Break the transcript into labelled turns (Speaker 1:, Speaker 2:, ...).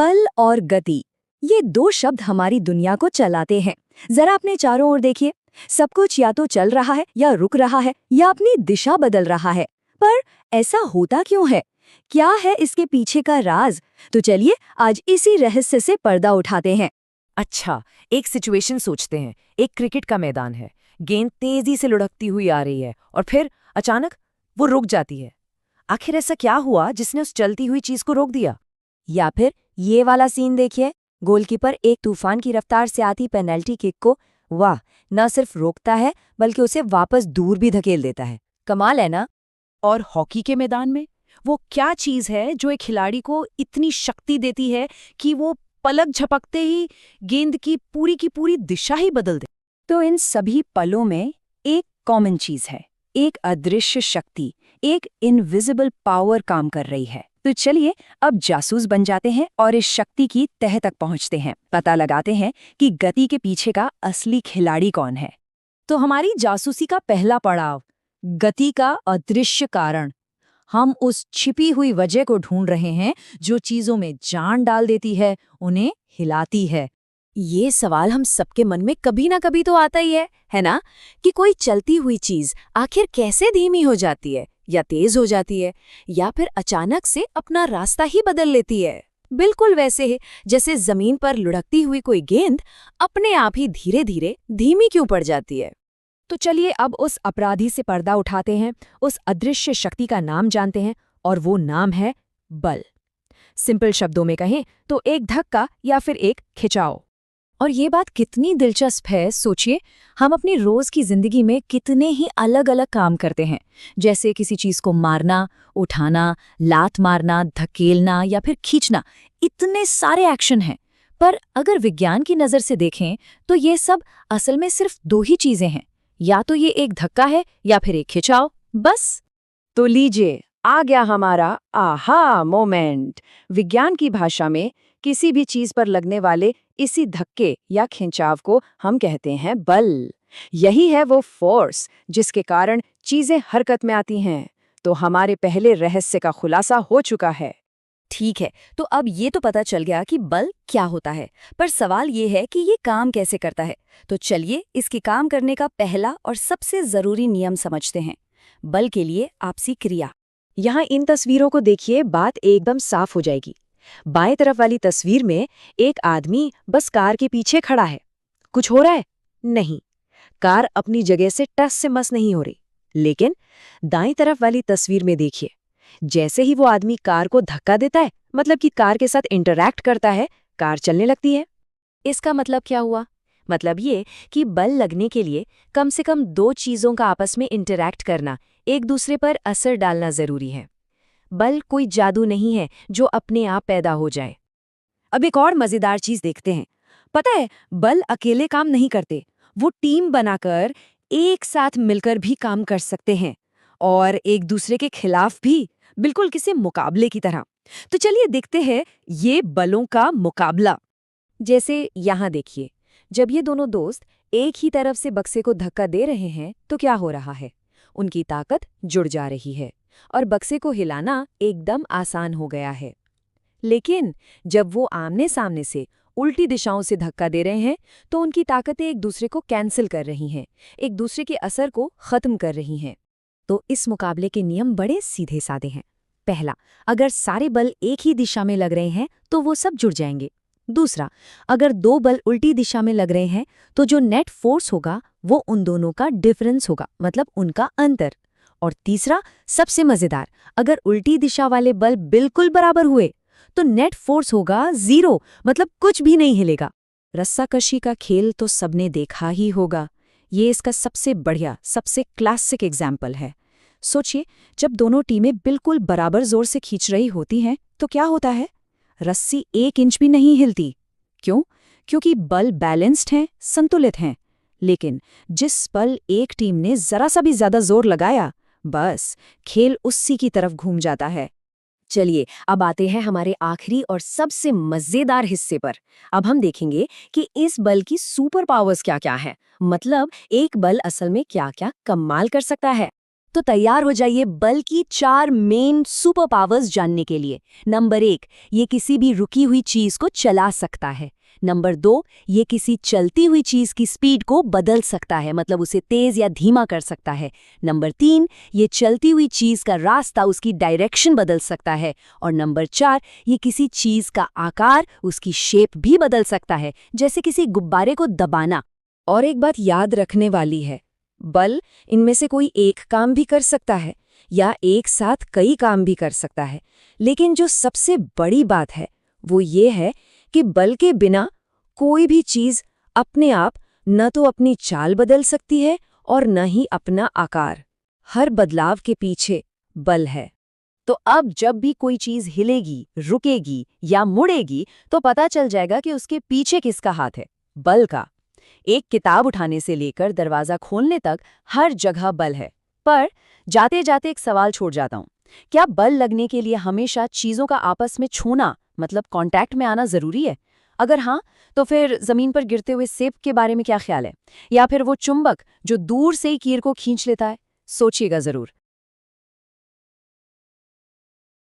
Speaker 1: बल और गति, ये दो शब्द हमारी दुनिया को चलाते हैं। जरा अपने चारों ओर देखिए, सब कुछ या तो चल रहा है या रुक रहा है या अपनी दिशा बदल रहा है। पर ऐसा होता क्यों है? क्या है इसके पीछे का राज? तो चलिए आज इसी रहस्य से पर्दा उठाते हैं।
Speaker 2: अच्छा, एक सिचुएशन सोचते हैं। एक क्रिकेट का मैदान है, गेंद तेजी से लुढ़कती हुई आ रही है और फिर अचानक वो रुक जाती है। आखिर ऐसा क्या हुआ जिसने उस चलती हुई चीज को रोक दिया?
Speaker 1: या फिर ये वाला सीन देखिए, गोलकीपर एक तूफान की रफ्तार से आती पेनल्टी किक को वाह न सिर्फ रोकता है बल्कि उसे वापस दूर भी धकेल देता है। कमाल है ना?
Speaker 2: और हॉकी के मैदान में वो क्या चीज है जो एक खिलाड़ी को इतनी शक्ति देती है कि वो पलक झपकते ही गेंद की पूरी दिशा ही बदल दे?
Speaker 1: तो इन सभी पलों में एक कॉमन चीज है, एक अदृश्य शक्ति, एक इनविजिबल पावर काम कर रही है। तो चलिए अब जासूस बन जाते हैं और इस शक्ति की तह तक पहुंचते हैं, पता लगाते हैं कि गति के पीछे का असली खिलाड़ी कौन है। तो हमारी जासूसी का पहला पड़ाव, गति का अदृश्य कारण। हम उस छिपी हुई वजह को ढूंढ रहे हैं जो चीजों में जान डाल देती है, उन्हें हिलाती है। ये सवाल हम सबके मन में कभी ना कभी तो आता ही है ना? कि कोई चलती हुई चीज आखिर कैसे धीमी हो जाती है या तेज हो जाती है या फिर अचानक से अपना रास्ता ही बदल लेती है। बिल्कुल वैसे ही जैसे जमीन पर लुढ़कती हुई कोई गेंद अपने आप ही धीरे धीरे धीमी क्यों पड़ जाती है। तो चलिए अब उस अपराधी से पर्दा उठाते हैं, उस अदृश्य शक्ति का नाम जानते हैं और वो नाम है बल। सिंपल शब्दों में कहें तो एक धक्का या फिर एक खिंचाव। और ये बात कितनी दिलचस्प है, सोचिए हम अपनी रोज की जिंदगी में कितने ही अलग अलग काम करते हैं, जैसे किसी चीज को मारना, उठाना, लात मारना, धकेलना या फिर खींचना। इतने सारे एक्शन हैं, पर अगर विज्ञान की नजर से देखें तो ये सब असल में सिर्फ दो ही चीजें हैं, या तो ये एक धक्का है या फिर एक खिंचाव, बस। तो लीजिए आ गया हमारा आहा मोमेंट। विज्ञान की भाषा में किसी भी चीज पर लगने वाले इसी धक्के या खिंचाव को हम कहते हैं बल। यही है वो फोर्स जिसके कारण चीजें हरकत में आती हैं। तो हमारे पहले रहस्य का खुलासा हो चुका है। ठीक है, तो अब ये तो पता चल गया कि बल क्या होता है, पर सवाल ये है कि ये काम कैसे करता है। तो चलिए इसके काम करने का पहला और सबसे जरूरी नियम समझते हैं, बल के लिए आपसी क्रिया। यहाँ इन तस्वीरों को देखिए, बात एकदम साफ हो जाएगी। बाएं तरफ वाली तस्वीर में एक आदमी बस कार के पीछे खड़ा है। कुछ हो रहा है? नहीं, कार अपनी जगह से टस से मस नहीं हो रही। लेकिन दाईं तरफ वाली तस्वीर में देखिए, जैसे ही वो आदमी कार को धक्का देता है, मतलब कि कार के साथ इंटरैक्ट करता है, कार चलने लगती है। इसका मतलब क्या हुआ? मतलब ये कि बल लगने के लिए कम से कम दो चीजों का आपस में इंटरैक्ट करना, एक दूसरे पर असर डालना जरूरी है। बल कोई जादू नहीं है जो अपने आप पैदा हो जाए। अब एक और मजेदार चीज देखते हैं। पता है, बल अकेले काम नहीं करते, वो टीम बनाकर एक साथ मिलकर भी काम कर सकते हैं और एक दूसरे के खिलाफ भी, बिल्कुल किसी मुकाबले की तरह। तो चलिए देखते हैं ये बलों का मुकाबला। जैसे यहाँ देखिए, जब ये दोनों दोस्त एक ही तरफ से बक्से को धक्का दे रहे हैं तो क्या हो रहा है? उनकी ताकत जुड़ जा रही है और बक्से को हिलाना एकदम आसान हो गया है। लेकिन जब वो आमने सामने से उल्टी दिशाओं से धक्का दे रहे हैं तो उनकी ताकतें एक दूसरे को कैंसिल कर रही हैं, एक दूसरे के असर को खत्म कर रही हैं। तो इस मुकाबले के नियम बड़े सीधे साधे हैं। पहला, अगर सारे बल एक ही दिशा में लग रहे हैं तो वो सब जुड़ जाएंगे। दूसरा, अगर दो बल उल्टी दिशा में लग रहे हैं तो जो नेट फोर्स होगा वो उन दोनों का डिफरेंस होगा, मतलब उनका अंतर। और तीसरा, सबसे मजेदार, अगर उल्टी दिशा वाले बल बिल्कुल बराबर हुए तो नेट फोर्स होगा 0, मतलब कुछ भी नहीं हिलेगा। रस्साकशी का खेल तो सबने देखा ही होगा। ये इसका सबसे बढ़िया, सबसे क्लासिक एग्जाम्पल है। सोचिए, जब दोनों टीमें बिल्कुल बराबर जोर से खींच रही होती हैं तो क्या होता है? रस्सी 1 इंच भी नहीं हिलती। क्यों? क्योंकि बल बैलेंस्ड हैं, संतुलित हैं। लेकिन जिस पल एक टीम ने जरा सा भी ज्यादा जोर लगाया, बस खेल उसी की तरफ घूम जाता है। चलिए अब आते हैं हमारे आखिरी और सबसे मजेदार हिस्से पर। अब हम देखेंगे कि इस बल की सुपर पावर्स क्या क्या है, मतलब एक बल असल में क्या क्या कमाल कर सकता है। तो तैयार हो जाइए बल की 4 मेन सुपर पावर्स जानने के लिए। नंबर 1, ये किसी भी रुकी हुई चीज को चला सकता है। नंबर 2, ये किसी चलती हुई चीज की स्पीड को बदल सकता है, मतलब उसे तेज या धीमा कर सकता है। नंबर 3, ये चलती हुई चीज का रास्ता, उसकी डायरेक्शन बदल सकता है। और नंबर 4, ये किसी चीज का आकार, उसकी शेप भी बदल सकता है, जैसे किसी गुब्बारे को दबाना। और एक बात याद रखने वाली है, बल इनमें से कोई एक काम भी कर सकता है या एक साथ कई काम भी कर सकता है, लेकिन जो सबसे बड़ी बात है वो ये है कि बल के बिना कोई भी चीज अपने आप न तो अपनी चाल बदल सकती है और न ही अपना आकार। हर बदलाव के पीछे बल है। तो अब जब भी कोई चीज हिलेगी, रुकेगी या मुड़ेगी, तो पता चल जाएगा कि उसके पीछे किसका हाथ है, बल का। एक किताब उठाने से लेकर दरवाजा खोलने तक हर जगह बल है। पर जाते जाते एक सवाल छोड़ जाता हूँ, क्या बल लगने के लिए हमेशा चीजों का आपस में छूना, मतलब कांटेक्ट में आना जरूरी है? अगर हाँ, तो फिर जमीन पर गिरते हुए सेब के बारे में क्या ख्याल है? या फिर वो चुंबक जो दूर से ही कीर को खींच लेता है? सोचिएगा जरूर।